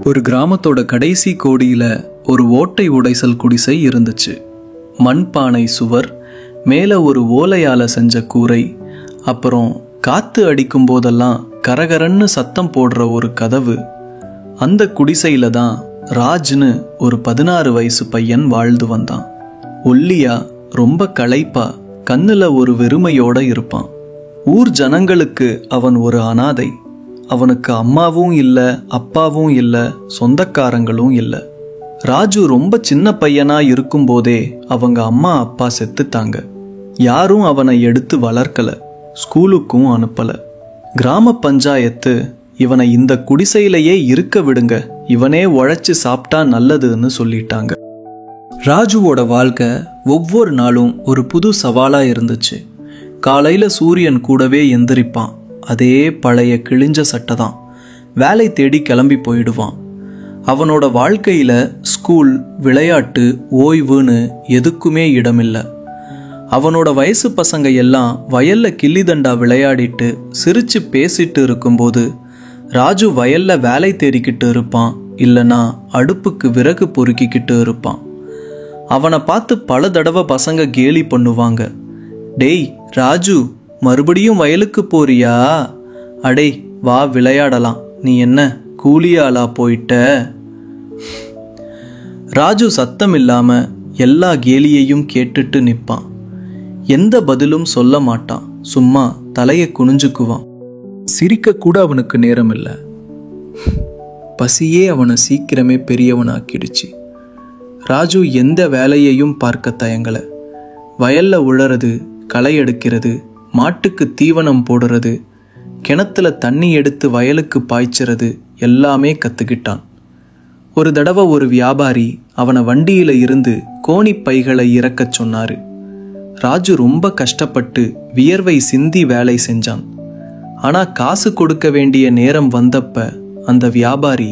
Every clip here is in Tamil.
ஒரு கிராமத்தோட கடைசி கோடியில ஒரு ஓட்டை உடைசல் குடிசை இருந்துச்சு. மண்பானை சுவர், மேலே ஒரு ஓலையால செஞ்ச கூரை, அப்புறம் காத்து அடிக்கும் போதெல்லாம் கரகரன்னு சத்தம் போடுற ஒரு கதவு. அந்த குடிசையில தான் ராஜ்னு ஒரு 16 வயசு பையன் வாழ்ந்து வந்தான். ஒல்லியா, ரொம்ப களைப்பா, கண்ணுல ஒரு வெறுமையோட இருப்பான். ஊர் ஜனங்களுக்கு அவன் ஒரு அனாதை. அவனுக்கு அம்மாவும் இல்லை, அப்பாவும் இல்லை, சொந்தக்காரங்களும் இல்லை. ராஜு ரொம்ப சின்ன பையனா இருக்கும்போதே அவங்க அம்மா அப்பா செத்துட்டாங்க. யாரும் அவனை எடுத்து வளர்க்கல, ஸ்கூலுக்கும் அனுப்பல. கிராம பஞ்சாயத்து இவனை இந்த குடிசையிலேயே இருக்க விடுங்க, இவனே உழைச்சு சாப்பிட்டா நல்லதுன்னு சொல்லிட்டாங்க. ராஜுவோட வாழ்க்கை ஒவ்வொரு நாளும் ஒரு புது சவாலா இருந்துச்சு. காலையில சூரியன் கூடவே எந்திரிப்பான். அதே பழைய கிழிஞ்ச சட்டை தான். வேலை தேடி கிளம்பி போயிடுவான். அவனோட வாழ்க்கையில ஸ்கூல், விளையாட்டு, ஓய்வுன்னு எதுக்குமே இடமில்லை. அவனோட வயசு பசங்க எல்லாம் வயல்ல கில்லிதண்டா விளையாடிட்டு சிரிச்சு பேசிட்டு இருக்கும்போது ராஜு வயல்ல வேலை தேடிக்கிட்டு இருப்பான், இல்லைன்னா அடுப்புக்கு விறகு பொறுக்கிக்கிட்டு இருப்பான். அவனை பார்த்து பல தடவை பசங்க கேலி பண்ணுவாங்க. டேய் ராஜு, மறுபடியும் வயலுக்கு போறியா? அடே வா விளையாடலாம், நீ என்ன கூலியாளா போயிட்ட? ராஜு சத்தம் இல்லாம எல்லா கேலியையும் கேட்டுட்டு நிற்பான். எந்த பதிலும் சொல்ல மாட்டான், சும்மா தலையை குனிஞ்சுக்குவான். சிரிக்க கூட அவனுக்கு நேரம் இல்லை. பசியே அவனை சீக்கிரமே பெரியவனாக்கிடுச்சு. ராஜு எந்த வேலையையும் பார்க்க தயங்கல. வயல்ல உழறது, களை எடுக்கிறது, மாட்டுக்கு தீவனம் போடுறது, கிணத்துல தண்ணி எடுத்து வயலுக்கு பாய்ச்சறது எல்லாமே கத்துக்கிட்டான். ஒரு தடவை ஒரு வியாபாரி அவனை வண்டியில இருந்து கோணி பைகளை இறக்கச் சொன்னாரு. ராஜு ரொம்ப கஷ்டப்பட்டு வியர்வை சிந்தி வேலை செஞ்சான். ஆனா காசு கொடுக்க வேண்டிய நேரம் வந்தப்ப அந்த வியாபாரி,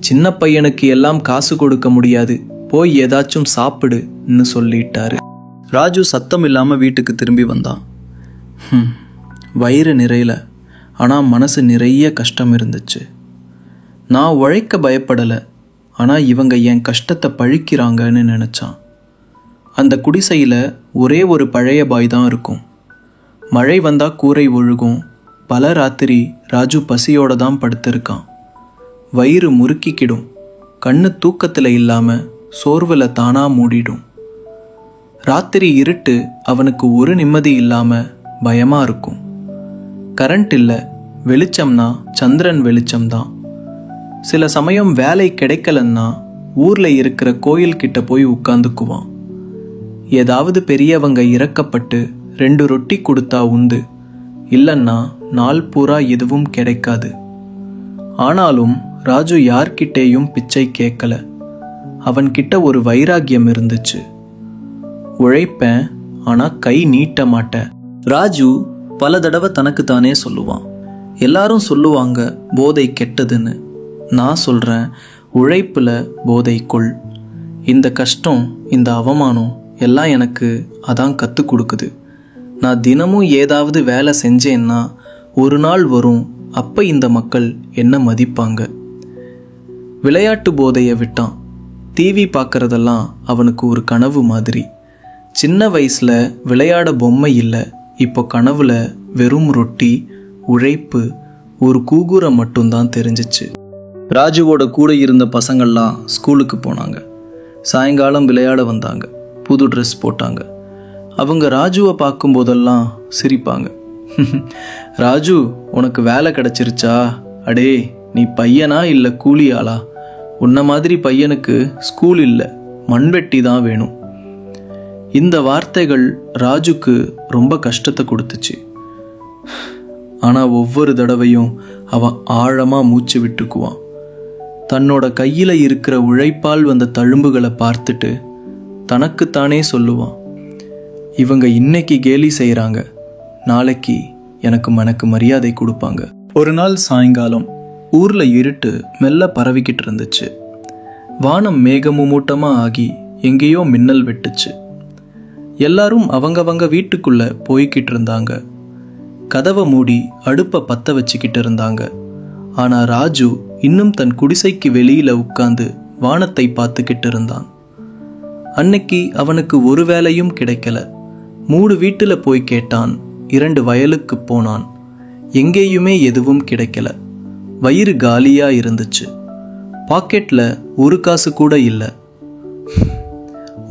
சின்ன பையனுக்கு எல்லாம் காசு கொடுக்க முடியாது, போய் ஏதாச்சும் சாப்பிடுன்னு சொல்லிட்டாரு. ராஜு சத்தம் இல்லாம வீட்டுக்கு திரும்பி வந்தான். வயிறு நிறையல, ஆனா மனசு நிறைய கஷ்டம் இருந்துச்சு. நான் உழைக்க பயப்படலை, ஆனா இவங்க என் கஷ்டத்தை பழிக்கிறாங்கன்னு நினைச்சான். அந்த குடிசையில ஒரே ஒரு பழைய பாய் தான் இருக்கும். மழை வந்தா கூரை ஒழுகும். பல ராத்திரி ராஜு பசியோட தான் படுத்திருக்கான். வயிறு முறுக்கிக்கிடும். கண்ணு தூக்கத்துல இல்லாம சோர்வுல தானா மூடிடும். ராத்திரி இருட்டு அவனுக்கு ஒரு நிம்மதி இல்லாம பயமா இருக்கும். கரண்ட் இல்லை, வெளிச்சம்னா சந்திரன் வெளிச்சம்தான். சில சமயம் வேலை கிடைக்கலன்னா ஊர்ல இருக்கிற கோயில் கிட்ட போய் உட்கார்ந்துக்குவான். ஏதாவது பெரியவங்க இறக்கப்பட்டு 2 ரொட்டி கொடுத்தா உண்டு, இல்லைன்னா நாள் பூரா எதுவும் கிடைக்காது. ஆனாலும் ராஜு யார்கிட்டேயும் பிச்சை கேட்கல. அவன்கிட்ட ஒரு வைராகியம் இருந்துச்சு. உழைப்பேன், ஆனா கை நீட்ட மாட்டேன். ராஜு பல தடவை தனக்கு தானே சொல்லுவான். எல்லாரும் சொல்லுவாங்க போதை கெட்டதுன்னு. நான் சொல்றேன், உழைப்புல போதை கொள். இந்த கஷ்டம், இந்த அவமானம் எல்லாம் எனக்கு அதான் கற்றுக் கொடுக்குது. நான் தினமும் ஏதாவது வேலை செஞ்சேன்னா ஒரு நாள் வரும், அப்போ இந்த மக்கள் என்ன மதிப்பாங்க. விளையாட்டு போதையை விட்டான். டிவி பார்க்கறதெல்லாம் அவனுக்கு ஒரு கனவு மாதிரி. சின்ன வயசுல விளையாட பொம்மை இல்லை, இப்போ கனவுல வெறும் ரொட்டி, உழைப்பு, ஒரு கூகுரம் மட்டும்தான் தெரிஞ்சிச்சு. ராஜுவோட கூட இருந்த பசங்கள்லாம் ஸ்கூலுக்கு போனாங்க. சாயங்காலம் விளையாட வந்தாங்க. புது ட்ரெஸ் போட்டாங்க. அவங்க ராஜுவை பார்க்கும்போதெல்லாம் சிரிப்பாங்க. ராஜு, உனக்கு வேலை கிடைச்சிருச்சா? அடே நீ பையனா இல்லை கூலியாளா? உன்ன மாதிரி பையனுக்கு ஸ்கூல் இல்லை, மண்வெட்டி தான் வேணும். இந்த வார்த்தைகள் ராஜுக்கு ரொம்ப கஷ்டத்தை கொடுத்துச்சு. ஆனால் ஒவ்வொரு தடவையும் அவன் ஆழமாக மூச்சு விட்டுக்குவான். தன்னோட கையில் இருக்கிற உழைப்பால் வந்த தழும்புகளை பார்த்துட்டு தனக்குத்தானே சொல்லுவான், இவங்க இன்னைக்கு கேலி செய்கிறாங்க, நாளைக்கு எனக்கு மரியாதை கொடுப்பாங்க. ஒரு நாள் சாயங்காலம் ஊரில் இருட்டு மெல்ல பரவிக்கிட்டு இருந்துச்சு. வானம் மேகமூட்டமாக ஆகி எங்கேயோ மின்னல் வெட்டுச்சு. எல்லாரும் அவங்கவங்க வீட்டுக்குள்ள போய்கிட்டு இருந்தாங்க. கதவை மூடி அடுப்பை பற்ற வச்சுக்கிட்டு இருந்தாங்க. ஆனால் ராஜு இன்னும் தன் குடிசைக்கு வெளியில உட்கார்ந்து வானத்தை பார்த்துக்கிட்டு இருந்தான். அன்னைக்கு அவனுக்கு ஒரு வேலையும் கிடைக்கல. 3 வீட்டுல போய் கேட்டான், 2 வயலுக்கு போனான். எங்கேயுமே எதுவும் கிடைக்கல. வயிறு காலியா இருந்துச்சு. பாக்கெட்ல 1 காசு கூட இல்லை.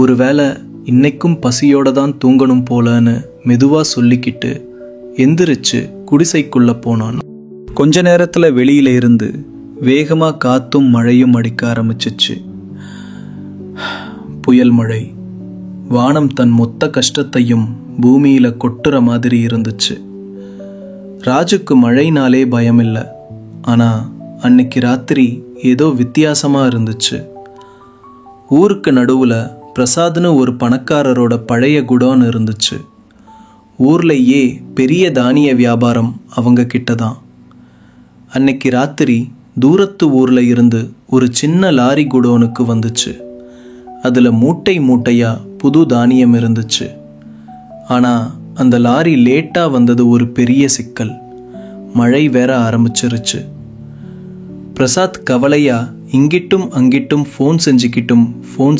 ஒருவேளை இன்னைக்கும் பசியோட தான் தூங்கணும் போலன்னு மெதுவா சொல்லிக்கிட்டு எந்திரிச்சு குடிசைக்குள்ள போனான். கொஞ்ச நேரத்துல வெளியில இருந்து வேகமா காத்தும் மழையும் அடிக்க ஆரம்பிச்சிச்சு. புயல் மழை. வானம் தன் மொத்த கஷ்டத்தையும் பூமியில கொட்டுற மாதிரி இருந்துச்சு. ராஜுக்கு மழைனாலே பயம் இல்லை. ஆனா அன்னைக்கு ராத்திரி ஏதோ வித்தியாசமா இருந்துச்சு. ஊருக்கு நடுவுல பிரசாத்னு ஒரு பணக்காரரோட பழைய குடோன் இருந்துச்சு. ஊர்லேயே பெரிய தானிய வியாபாரம் அவங்க கிட்டதான். அன்னைக்கு ராத்திரி தூரத்து ஊர்ல இருந்து ஒரு சின்ன லாரி குடோனுக்கு வந்துச்சு. அதுல மூட்டை மூட்டையா புது தானியம் இருந்துச்சு. ஆனா அந்த லாரி லேட்டா வந்தது ஒரு பெரிய சிக்கல். மழை வேற ஆரம்பிச்சிருச்சு. பிரசாத் கவலையா இங்கிட்டும் அங்கிட்டும் ஃபோன்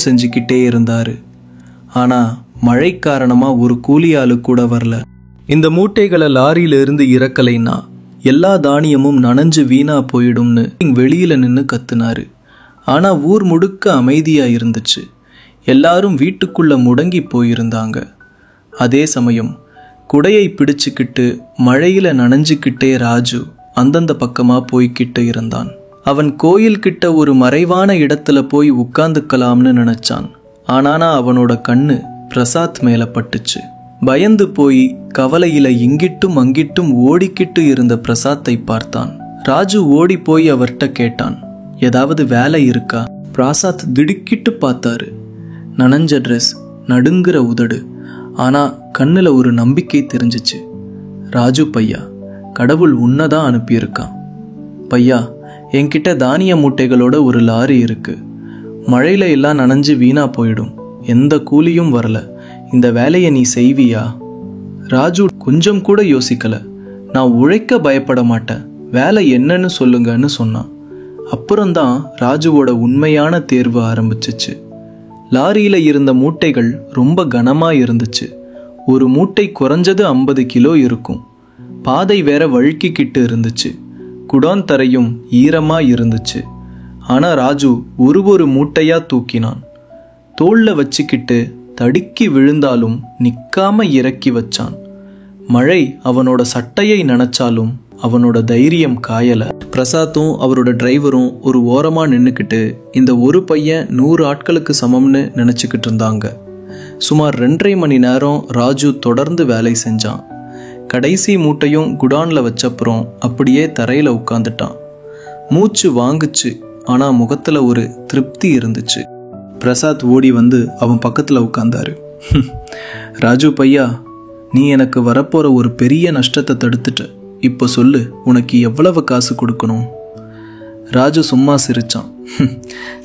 செஞ்சுக்கிட்டே இருந்தாரு. ஆனா மழை காரணமா ஒரு கூலி ஆளு கூட வரல. இந்த மூட்டைகளை லாரியில இருந்து இறக்கலைன்னா எல்லா தானியமும் நனைஞ்சு வீணா போயிடும்னு வெளியில நின்று கத்துனாரு. ஆனா ஊர் முழுக்க அமைதியா இருந்துச்சு. எல்லாரும் வீட்டுக்குள்ள முடங்கி போயிருந்தாங்க. அதே சமயம் குடையை பிடிச்சுக்கிட்டு மழையில நனைஞ்சுக்கிட்டே ராஜு அந்தந்த பக்கமா போய்கிட்டு இருந்தான். அவன் கோயில் கிட்ட ஒரு மறைவான இடத்துல போய் உட்கார்ந்துக்கலாம்னு நினைச்சான். ஆனானா அவனோட கண்ணு பிரசாத் மேல பட்டுச்சு. பயந்து போய் கவலையில இங்கிட்டும் அங்கிட்டும் ஓடிக்கிட்டு இருந்த பிரசாத்தை பார்த்தான். ராஜு ஓடி போய் அவர்கிட்ட கேட்டான், ஏதாவது வேலை இருக்கா? பிரசாத் திடுக்கிட்டு பார்த்தாரு. நனைஞ்ச ட்ரெஸ், நடுங்குற உதடு. ஆனா கண்ணுல ஒரு நம்பிக்கை தெரிஞ்சிச்சு. ராஜு பையா, கடவுள் உன்னதான் அனுப்பியிருக்கான். பையா, என்கிட்ட தானிய மூட்டைகளோட ஒரு லாரி இருக்கு. மழையில எல்லாம் நனைஞ்சு வீணா போயிடும். எந்த கூலியும் வரல. இந்த வேலையை நீ செய்வியா? ராஜு கொஞ்சம் கூட யோசிக்கல. நான் உழைக்க பயப்பட மாட்டேன், வேலை என்னன்னு சொல்லுங்கன்னு சொன்னான். அப்புறம்தான் ராஜுவோட உண்மையான தேர்வு ஆரம்பிச்சிச்சு. லாரியில இருந்த மூட்டைகள் ரொம்ப கனமா இருந்துச்சு. ஒரு மூட்டை குறைஞ்சது 50 கிலோ இருக்கும். பாதை வேற வழுக்கிக்கிட்டு இருந்துச்சு. குடான் தரையும் ஈரமா இருந்துச்சு. ஆனா ராஜு ஒரு மூட்டையா தூக்கினான். தோல்ல வச்சுக்கிட்டு தடுக்கி விழுந்தாலும் நிக்காம இறக்கி வச்சான். மழை அவனோட சட்டையை நனைச்சாலும் அவனோட தைரியம் காயல. பிரசாத்தும் அவரோட டிரைவரும் ஒரு ஓரமா நின்னுக்கிட்டு இந்த ஒரு பையன் 100 ஆட்களுக்கு சமம்னு நினைச்சுக்கிட்டு இருந்தாங்க. சுமார் 2.5 மணி நேரம் ராஜு தொடர்ந்து வேலை செஞ்சான். கடைசி மூட்டையும் குடான்ல வச்சப்புறம் அப்படியே தரையில உட்காந்துட்டான். மூச்சு வாங்குச்சு. ஆனா முகத்துல ஒரு திருப்தி இருந்துச்சு. பிரசாத் ஓடி வந்து அவன் பக்கத்துல உட்கார்ந்தாரு. ராஜு பையா, நீ எனக்கு வரப்போற ஒரு பெரிய நஷ்டத்தை தடுத்துட்ட. இப்போ சொல்லு, உனக்கு எவ்வளவு காசு கொடுக்கணும்? ராஜு சும்மா சிரிச்சான்.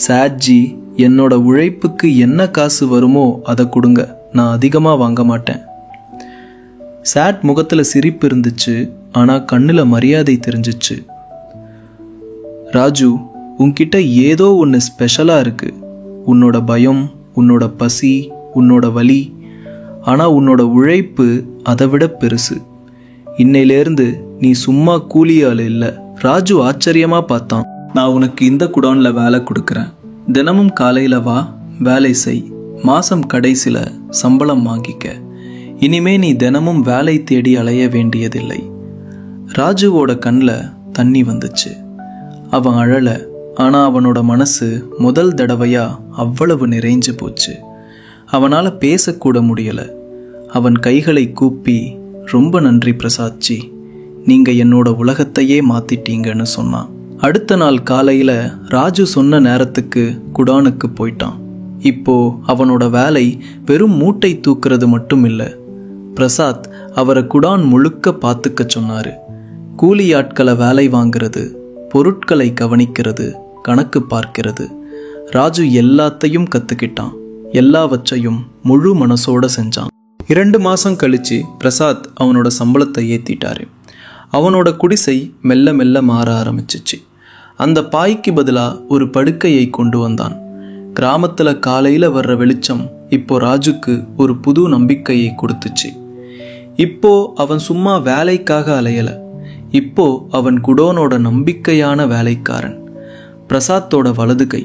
சாட்ஜி, என்னோட உழைப்புக்கு என்ன காசு வருமோ அதை கொடுங்க, நான் அதிகமா வாங்க மாட்டேன். சாட் முகத்துல சிரிப்பு இருந்துச்சு. ஆனா கண்ணுல மரியாதை தெரிஞ்சிச்சு. ராஜு, உன்கிட்ட ஏதோ ஒன்று ஸ்பெஷலா இருக்கு. உன்னோட பயம், உன்னோட பசி, உன்னோட வலி. ஆனா உன்னோட உழைப்பு அதை விட பெருசு. இன்னையிலேருந்து நீ சும்மா கூலி ஆள் இல்லை. ராஜு ஆச்சரியமா பார்த்தான். நான் உனக்கு இந்த குடோன்ல வேலை கொடுக்குறேன். தினமும் காலையில வா, வேலை செய். மாசம் கடைசியில சம்பளம் வாங்கிக்க. இனிமே நீ தினமும் வேலை தேடி அலைய வேண்டியதில்லை. ராஜுவோட கண்ணில் தண்ணி வந்துச்சு. அவன் அழல. ஆனா அவனோட மனசு முதல் தடவையா அவ்வளவு நிறைஞ்சு போச்சு. அவனால பேசக்கூட முடியல. அவன் கைகளை கூப்பி, ரொம்ப நன்றி பிரசாத்ஜி, நீங்க என்னோட உலகத்தையே மாத்திட்டீங்கன்னு சொன்னான். அடுத்த நாள் காலையில ராஜு சொன்ன நேரத்துக்கு குடானுக்கு போயிட்டான். இப்போ அவனோட வேலை வெறும் மூட்டை தூக்குறது மட்டும் இல்லை. பிரசாத் அவரை குடான் முழுக்க பார்த்துக்க சொன்னாரு. கூலி ஆட்களை வேலை வாங்கிறது, பொருட்களை கவனிக்கிறது, கணக்கு பார்க்கிறது. ராஜு எல்லாத்தையும் கத்துக்கிட்டான். எல்லாவற்றையும் முழு மனசோட செஞ்சான். 2 மாசம் கழிச்சு பிரசாத் அவனோட சம்பளத்தை ஏத்திட்டாரு. அவனோட குடிசை மெல்ல மெல்ல மாற ஆரம்பிச்சிச்சு. அந்த பாய்க்கு பதிலாக ஒரு படுக்கையை கொண்டு வந்தான். கிராமத்தில் காலையில் வர்ற வெளிச்சம் இப்போ ராஜுக்கு ஒரு புது நம்பிக்கையை கொடுத்துச்சு. இப்போ அவன் சும்மா வேலைக்காக அலையலை. இப்போ அவன் குடோனோட நம்பிக்கையான வேலைக்காரன். பிரசாத்தோட வலது கை.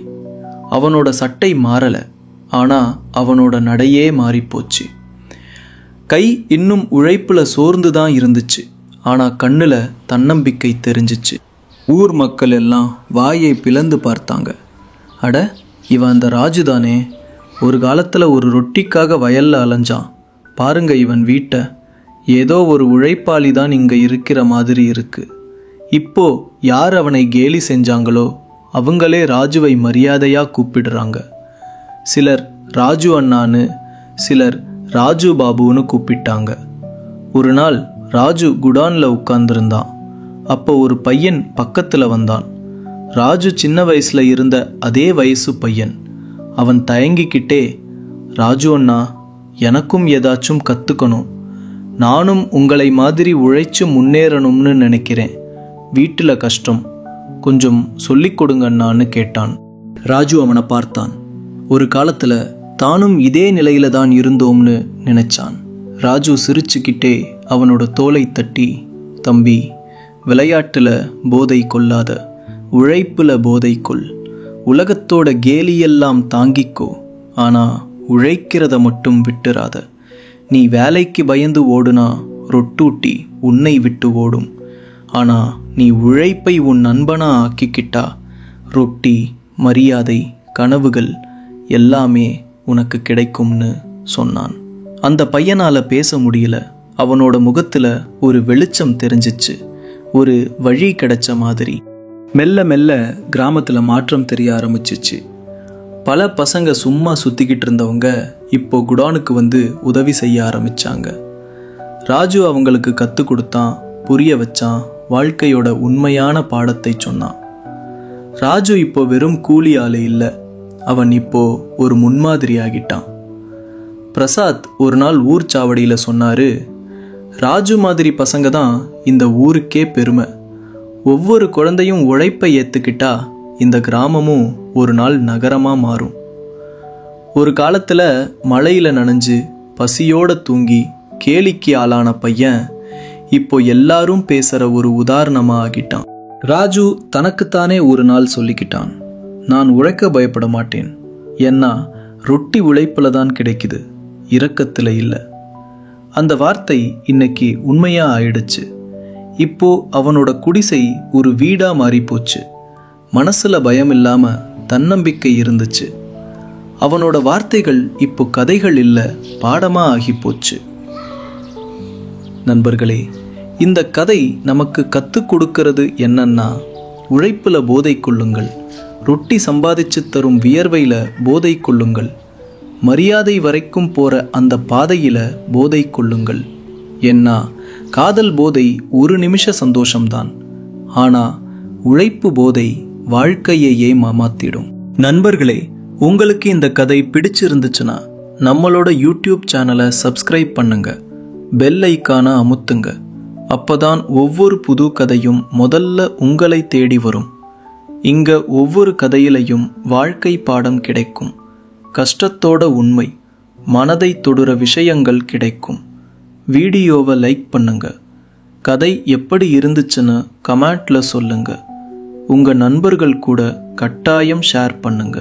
அவனோட சட்டை மாறலை, ஆனால் அவனோட நடையே மாறிப்போச்சு. கை இன்னும் உழைப்புல சோர்ந்து தான் இருந்துச்சு, ஆனால் கண்ணில் தன்னம்பிக்கை தெரிஞ்சிச்சு. ஊர் மக்கள் எல்லாம் வாயை பிளந்து பார்த்தாங்க. அட, இவன் அந்த ராஜு தானே, ஒரு காலத்தில் ஒரு ரொட்டிக்காக வயல்ல அலைஞ்சான். பாருங்க இவன் வீட்டை, ஏதோ ஒரு உழைப்பாளி தான் இங்கே இருக்கிற மாதிரி இருக்கு. இப்போ யார் அவனை கேலி செஞ்சாங்களோ அவங்களே ராஜுவை மரியாதையாக கூப்பிடுறாங்க. சிலர் ராஜு அண்ணான்னு, சிலர் ராஜு பாபுன்னு கூப்பிட்டாங்க. ஒரு நாள் ராஜு குடானில் உட்கார்ந்துருந்தான். அப்போ ஒரு பையன் பக்கத்தில் வந்தான். ராஜு சின்ன வயசில் இருந்த அதே வயசு பையன். அவன் தயங்கிக்கிட்டே, ராஜு அண்ணா, எனக்கும் ஏதாச்சும் கற்றுக்கணும். நானும் உங்களை மாதிரி உழைச்சு முன்னேறணும்னு நினைக்கிறேன். வீட்டில் கஷ்டம், கொஞ்சம் சொல்லிக் கொடுங்கண்ணான்னு கேட்டான். ராஜு அவனை பார்த்தான். ஒரு காலத்தில் தானும் இதே நிலையில தான் இருந்தோம்னு நினைச்சான். ராஜு சிரிச்சுக்கிட்டே அவனோட தோலை தட்டி, தம்பி, விளையாட்டில் போதை கொள்ளாத, உழைப்புல போதை கொள். உலகத்தோட கேலியெல்லாம் தாங்கிக்கோ, ஆனால் உழைக்கிறத மட்டும் விட்டுறாத. நீ வேலைக்கு பயந்து ஓடுனா ரொட்டூட்டி உன்னை விட்டு ஓடும். ஆனால் நீ உழைப்பை உன் நண்பனா ஆக்கிக்கிட்டா ரொட்டி, மரியாதை, கனவுகள் எல்லாமே உனக்கு கிடைக்கும்னு சொன்னான். அந்த பையனால் பேச முடியல. அவனோட முகத்தில் ஒரு வெளிச்சம் தெரிஞ்சிச்சு, ஒரு வழி கிடைச்ச மாதிரி. மெல்ல மெல்ல கிராமத்தில் மாற்றம் தெரிய ஆரம்பிச்சிச்சு. பல பசங்க சும்மா சுற்றிக்கிட்டு இருந்தவங்க இப்போ குடானுக்கு வந்து உதவி செய்ய ஆரம்பித்தாங்க. ராஜு அவங்களுக்கு கற்றுக் கொடுத்தான், புரிய வச்சான், வாழ்க்கையோட உண்மையான பாடத்தை சொன்னான். ராஜு இப்போ வெறும் கூலி ஆளு இல்லை, அவன் இப்போ ஒரு முன்மாதிரி ஆகிட்டான். பிரசாத் ஒரு நாள் ஊர் சாவடியில் சொன்னாரு, ராஜு மாதிரி பசங்க தான் இந்த ஊருக்கே பெருமை. ஒவ்வொரு குழந்தையும் உழைப்பை ஏற்றுக்கிட்டா இந்த கிராமமும் ஒரு நாள் நகரமாக மாறும். ஒரு காலத்தில் மழையில் நனைஞ்சு பசியோட தூங்கி கேலிக்கு ஆளான பையன் இப்போ எல்லாரும் பேசுகிற ஒரு உதாரணமாக ஆகிட்டான். ராஜு தனக்குத்தானே ஒரு நாள் சொல்லிக்கிட்டான், நான் உழைக்க பயப்பட மாட்டேன். ஏன்னா ரொட்டி உழைப்பில் தான் கிடைக்குது, இரக்கத்தில் இல்லை. அந்த வார்த்தை இன்னைக்கு உண்மையாக ஆயிடுச்சு. இப்போ அவனோட குடிசை ஒரு வீடாக மாறி போச்சு. மனசுல பயம் இல்லாம தன்னம்பிக்கை இருந்துச்சு. அவனோட வார்த்தைகள் இப்போ கதைகள் இல்லை, பாடமா ஆகி போச்சு. நண்பர்களே, இந்த கதை நமக்கு கற்றுக் கொடுக்கிறது என்னன்னா, உழைப்புல போதை கொள்ளுங்கள், ரொட்டி சம்பாதிச்சு தரும் வியர்வையில போதை கொள்ளுங்கள், மரியாதை வரைக்கும் போற அந்த பாதையில போதை கொள்ளுங்கள். ஏன்னா காதல் போதை ஒரு நிமிஷ சந்தோஷம்தான், ஆனா உழைப்பு போதை வாழ்க்கையையே மாத்திடும். நண்பர்களே, உங்களுக்கு இந்த கதை பிடிச்சிருந்துச்சுன்னா நம்மளோட யூடியூப் சேனலை சப்ஸ்கிரைப் பண்ணுங்க, பெல் ஐக்கானை அமுத்துங்க. அப்பதான் ஒவ்வொரு புது கதையும் முதல்ல உங்களை தேடி வரும். இங்க ஒவ்வொரு கதையிலையும் வாழ்க்கை பாடம் கிடைக்கும், கஷ்டத்தோட உண்மை, மனதை தொடுற விஷயங்கள் கிடைக்கும். வீடியோவை லைக் பண்ணுங்க, கதை எப்படி இருந்துச்சுன்னு கமெண்ட்ல சொல்லுங்க. உங்க நண்பர்கள் கூட கட்டாயம் ஷேர் பண்ணுங்க.